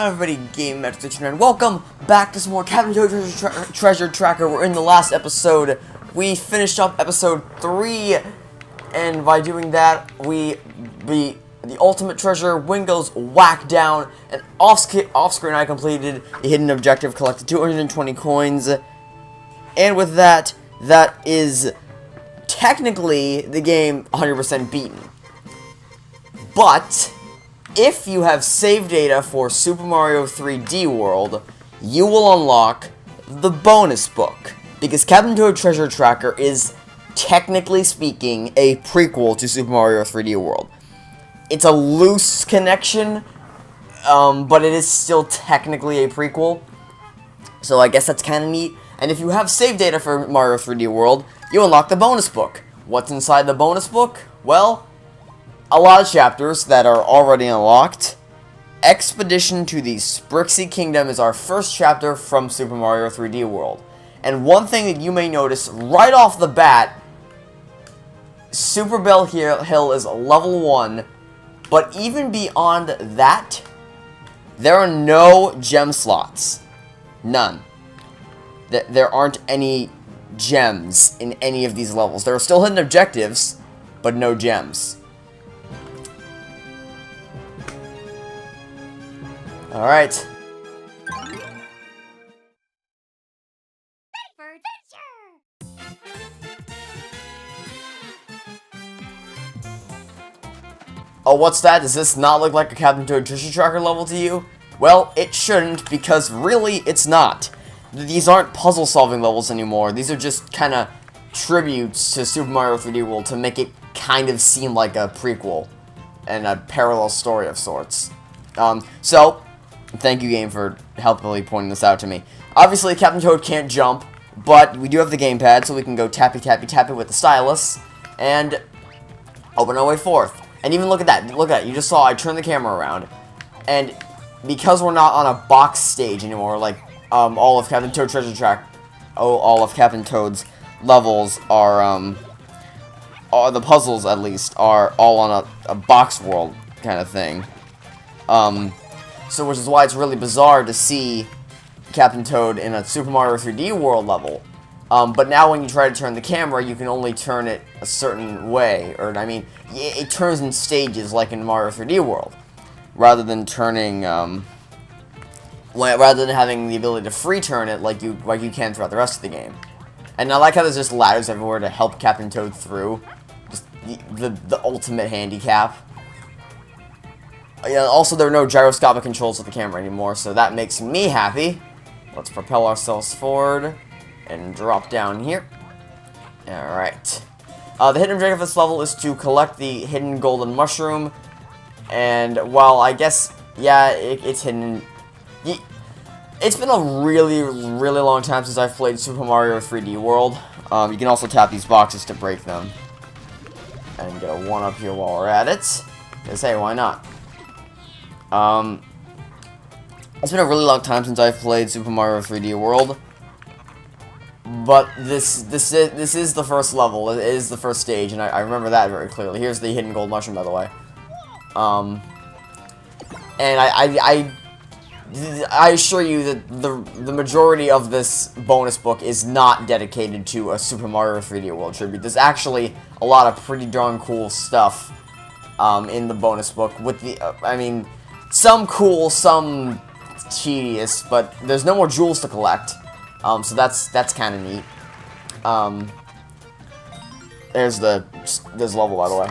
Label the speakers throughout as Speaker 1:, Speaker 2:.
Speaker 1: on everybody, Game Magic and welcome back to some more Captain Toad Treasure Tracker. We're in the last episode. We finished up episode 3, and by doing that, we beat the ultimate treasure. Wing goes whack down, and off-screen I completed the hidden objective, collected 220 coins, and with that, that is technically the game 100% beaten. But if you have save data for Super Mario 3D World, you will unlock the bonus book. Because Captain Toad Treasure Tracker is, technically speaking, a prequel to Super Mario 3D World. It's a loose connection, but it is still technically a prequel. So I guess that's kind of neat. And if you have save data for Mario 3D World, you unlock the bonus book. What's inside the bonus book? Well, a lot of chapters that are already unlocked. Expedition to the Sprixie Kingdom is our first chapter from Super Mario 3D World. And one thing that you may notice right off the bat, Super Bell Hill is level 1, but even beyond that, there are no gem slots. None. There aren't any gems in any of these levels. There are still hidden objectives, but no gems. Alright. Oh, what's that? Does this not look like a Captain Toad Treasure Tracker level to you? Well, it shouldn't, because really, it's not. These aren't puzzle-solving levels anymore. These are just kind of tributes to Super Mario 3D World to make it kind of seem like a prequel and a parallel story of sorts. So, thank you, game, for helpfully pointing this out to me. Obviously, Captain Toad can't jump, but we do have the gamepad, so we can go tappy-tappy-tappy with the stylus, and open our way forth. And even look at that. Look at that. You just saw I turned the camera around, and because we're not on a box stage anymore, like all of Captain Toad Treasure Track, all of Captain Toad's levels are, the puzzles at least are all on a box world kind of thing. So which is why it's really bizarre to see Captain Toad in a Super Mario 3D World level. But now when you try to turn the camera, you can only turn it a certain way. Or, I mean, it turns in stages like in Mario 3D World. Rather than turning, rather than having the ability to free turn it like you can throughout the rest of the game. And I like how there's just ladders everywhere to help Captain Toad through. Just the ultimate handicap. Yeah, also, there are no gyroscopic controls with the camera anymore, so that makes me happy. Let's propel ourselves forward and drop down here. Alright. The hidden objective of this level is to collect the hidden golden mushroom. And while I guess, yeah, it's hidden. It's been a really, really long time since I've played Super Mario 3D World. You can also tap these boxes to break them. And get a 1-up here while we're at it. Because, hey, why not? It's been a really long time since I've played Super Mario 3D World, but this is the first level. It is the first stage, and I remember that very clearly. Here's the hidden gold mushroom, by the way. And I assure you that the majority of this bonus book is not dedicated to a Super Mario 3D World tribute. There's actually a lot of pretty darn cool stuff in the bonus book. With the, I mean, some cool, some tedious, but there's no more jewels to collect, so that's kind of neat. There's level, by the way.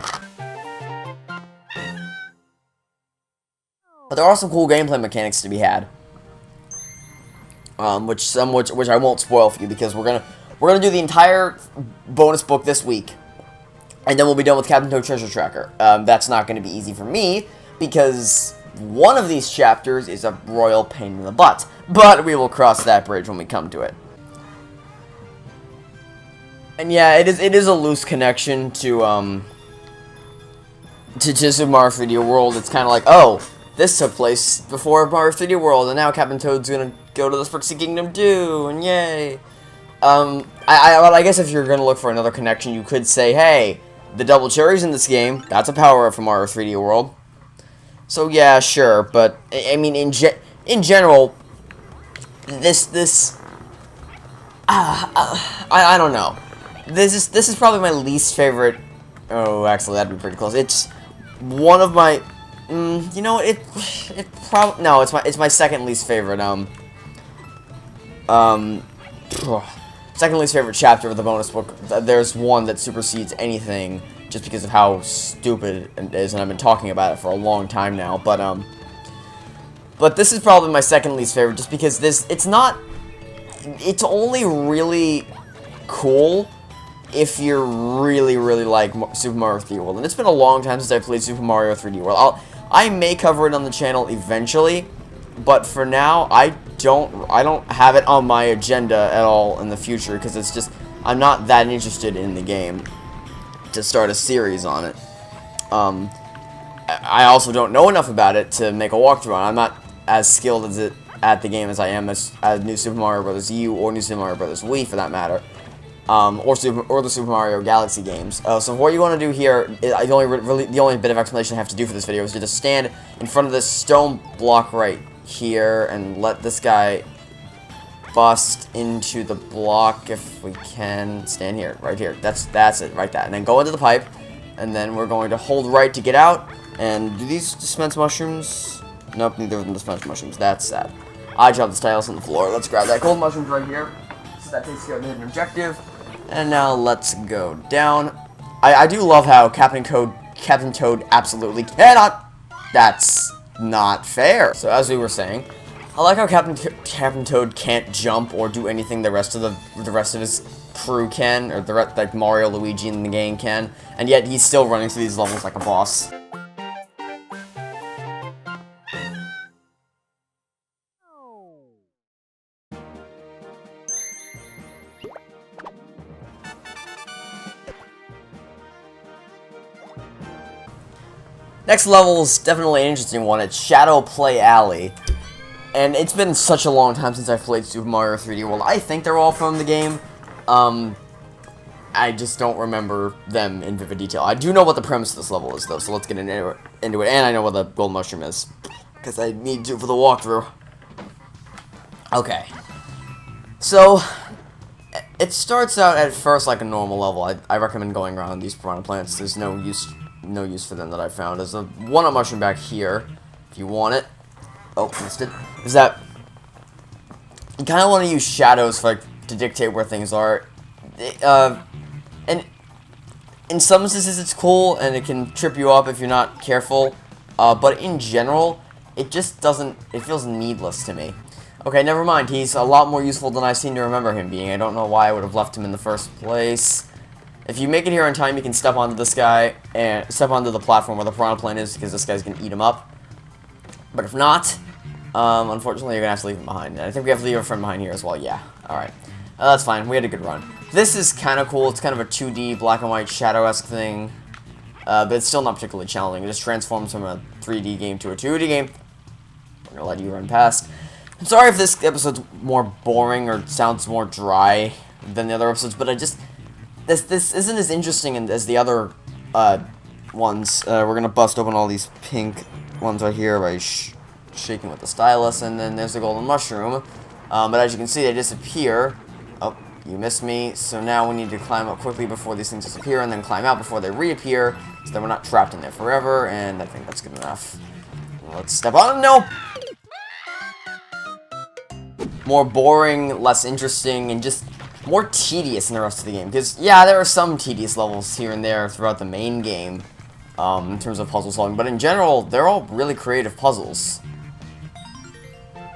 Speaker 1: But there are some cool gameplay mechanics to be had, which I won't spoil for you because we're gonna do the entire bonus book this week, and then we'll be done with Captain Toad Treasure Tracker. That's not going to be easy for me because one of these chapters is a royal pain in the butt, but we will cross that bridge when we come to it. And yeah, it is a loose connection to Super Mario 3D World. It's kind of like, oh, this took place before Mario 3D World, and now Captain Toad's gonna go to the Sprixie Kingdom too, and yay! I guess if you're gonna look for another connection, you could say, hey, the double cherries in this game, that's a power-up from Mario 3D World. So yeah, sure, but I mean, in general, I don't know. This is probably my least favorite. Oh, actually, that'd be pretty close. It's one of my. You know, no, it's my second least favorite. Second least favorite chapter of the bonus book. There's one that supersedes anything just because of how stupid it is, and I've been talking about it for a long time now. But this is probably my second least favorite, just because it's It's only really cool if you really like Super Mario 3D World, and it's been a long time since I played Super Mario 3D World. I may cover it on the channel eventually, but for now, I don't have it on my agenda at all in the future, because it's just, I'm not that interested in the game to start a series on it. I also don't know enough about it to make a walkthrough on it. I'm not as skilled at the game as I am as New Super Mario Bros. U or New Super Mario Bros. Wii, for that matter, or the Super Mario Galaxy games. So what you want to do here, the only bit of explanation I have to do for this video is to just stand in front of this stone block right here and let this guy bust into the block if we can. Stand here, right here. That's it, right that. And then go into the pipe, and then we're going to hold right to get out. And do these dispense mushrooms? Nope, neither of them dispense mushrooms. That's sad. I dropped the stylus on the floor. Let's grab that gold mushroom right here. So that takes care of the hidden objective. And now let's go down. I do love how Captain Toad absolutely cannot. That's not fair. So as we were saying, I like how Captain Toad can't jump or do anything the rest of his crew can, or like Mario, Luigi, and the gang can, and yet he's still running through these levels like a boss. Next level is definitely an interesting one. It's Shadow Play Alley. And it's been such a long time since I've played Super Mario 3D World. I think they're all from the game. I just don't remember them in vivid detail. I do know what the premise of this level is, though, so let's get into it. And I know what the gold mushroom is, because I need to for the walkthrough. Okay. So, it starts out at first like a normal level. I recommend going around these piranha plants. There's no use for them that I found. There's a one-up mushroom back here, if you want it. Oh, missed it. Is that you kind of want to use shadows for to dictate where things are, and in some instances it's cool and it can trip you up if you're not careful. But in general, it just doesn't. It feels needless to me. Okay, never mind. He's a lot more useful than I seem to remember him being. I don't know why I would have left him in the first place. If you make it here in time, you can step onto this guy and step onto the platform where the piranha plant is, because this guy's gonna eat him up. But if not, unfortunately, you're gonna have to leave him behind. And I think we have to leave our friend behind here as well. Yeah, alright. That's fine. We had a good run. This is kind of cool. It's kind of a 2D black and white shadow-esque thing. But it's still not particularly challenging. It just transforms from a 3D game to a 2D game. We're gonna let you run past. I'm sorry if this episode's more boring or sounds more dry than the other episodes, but this isn't as interesting as the other ones. We're gonna bust open all these pink ones right here by shaking with the stylus, and then there's the golden mushroom. But as you can see, they disappear. Oh, you missed me. So now we need to climb up quickly before these things disappear, and then climb out before they reappear, so that we're not trapped in there forever. And I think that's good enough. Let's step on. No. More boring, less interesting, and just more tedious in the rest of the game. Because, yeah, there are some tedious levels here and there throughout the main game, in terms of puzzle solving, but in general, they're all really creative puzzles.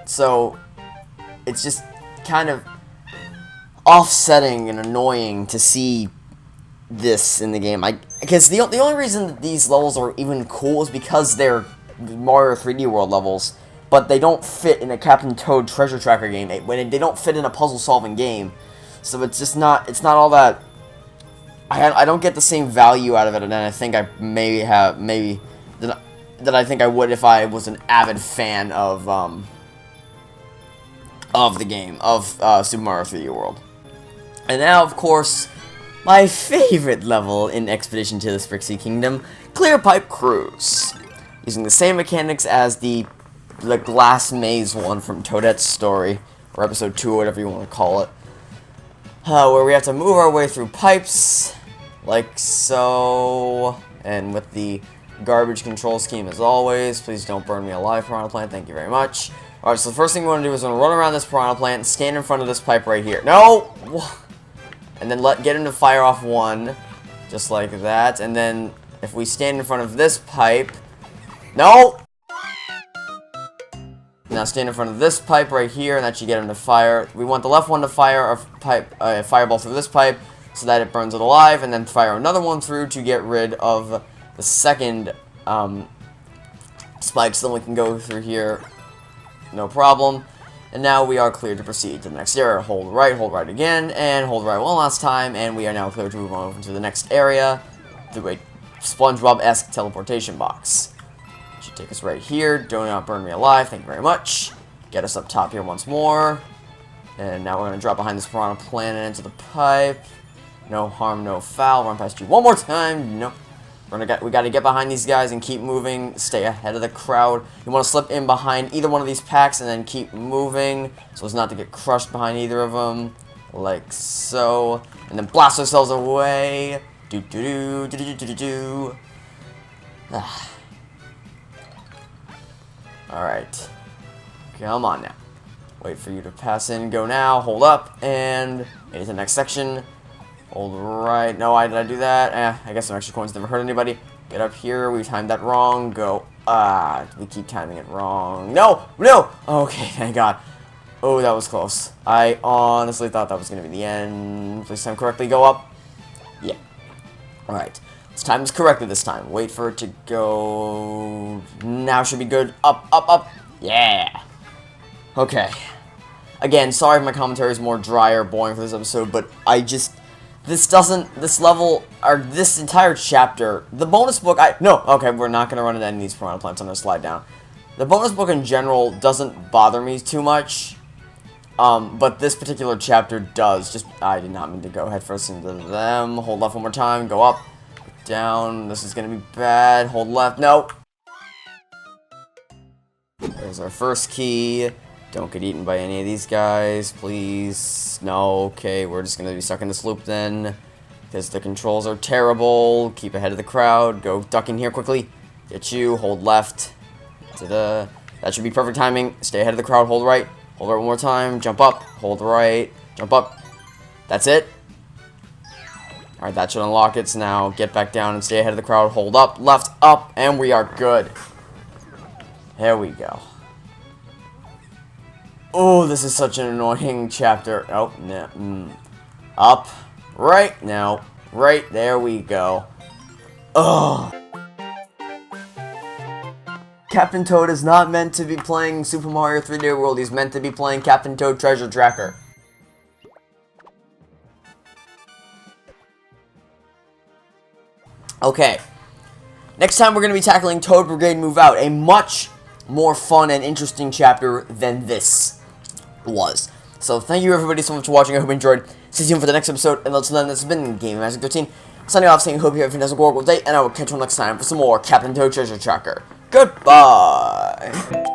Speaker 1: So, it's just kind of offsetting and annoying to see this in the game. Because the only reason that these levels are even cool is because they're Mario 3D World levels, but they don't fit in a Captain Toad treasure tracker game. They don't fit in a puzzle-solving game. So it's just not. It's not all that. I don't get the same value out of it, and I think I that I think I would if I was an avid fan of the game of Super Mario 3D World. And now, of course, my favorite level in Expedition to the Sprixie Kingdom, Clear Pipe Cruise, using the same mechanics as the the glass maze one from Toadette's story, or episode 2, or whatever you want to call it. Where we have to move our way through pipes, like so, and with the garbage control scheme as always. Please don't burn me alive, Piranha Plant, thank you very much. Alright, so the first thing we want to do is we're going to run around this Piranha Plant and stand in front of this pipe right here. No! And then get him to fire off one, just like that, and then if we stand in front of this pipe... No! Now stand in front of this pipe right here, and that should get him to fire. We want the left one to fire a fireball through this pipe, so that it burns it alive, and then fire another one through to get rid of the second spike, so then we can go through here, no problem. And now we are clear to proceed to the next area. Hold right again, and hold right one last time, and we are now clear to move on over to the next area through a SpongeBob-esque teleportation box. Should take us right here. Do not burn me alive, thank you very much. Get us up top here once more. And now we're going to drop behind this Piranha Plant into the pipe. No harm, no foul. Run past you one more time. Nope. We got to get behind these guys and keep moving. Stay ahead of the crowd. You want to slip in behind either one of these packs and then keep moving so as not to get crushed behind either of them, like so. And then blast ourselves away. Do do do do do do do. All right. Come on now. Wait for you to pass in. Go now. Hold up and into the next section. Hold right. No, why did I do that? I guess some extra coins never hurt anybody. Get up here. We timed that wrong. Go. We keep timing it wrong. No! No! Okay, thank God. Oh, that was close. I honestly thought that was going to be the end. Please time correctly. Go up. Yeah. Alright. Let's time this correctly this time. Wait for it to go. Now should be good. Up, up, up. Yeah. Okay. Again, sorry if my commentary is more dry or boring for this episode, but this level, or this entire chapter, the bonus book, no, okay, we're not going to run into any of these Piranha Plants, I'm going to slide down. The bonus book in general doesn't bother me too much, but this particular chapter does. I did not mean to go headfirst into them. Hold left one more time, go up, down, this is going to be bad, hold left, no. There's our first key. Don't get eaten by any of these guys, please. No, okay, we're just going to be stuck in this loop then. Because the controls are terrible. Keep ahead of the crowd. Go duck in here quickly. Get you. Hold left. Ta-da. That should be perfect timing. Stay ahead of the crowd. Hold right. Hold right one more time. Jump up. Hold right. Jump up. That's it. Alright, that should unlock it. So now get back down and stay ahead of the crowd. Hold up. Left. Up. And we are good. There we go. Oh, this is such an annoying chapter. Oh, no. Up. Right now. Right. There we go. Ugh. Captain Toad is not meant to be playing Super Mario 3D World. He's meant to be playing Captain Toad Treasure Tracker. Okay. Next time we're going to be tackling Toad Brigade Move Out. A much more fun and interesting chapter than this was. So thank you everybody so much for watching. I hope you enjoyed. Stay tuned for the next episode, and until then, this has been Game Magic 13. Signing off, saying hope you have a fantastic day, and I will catch you next time for some more Captain Toad Treasure Tracker. Goodbye!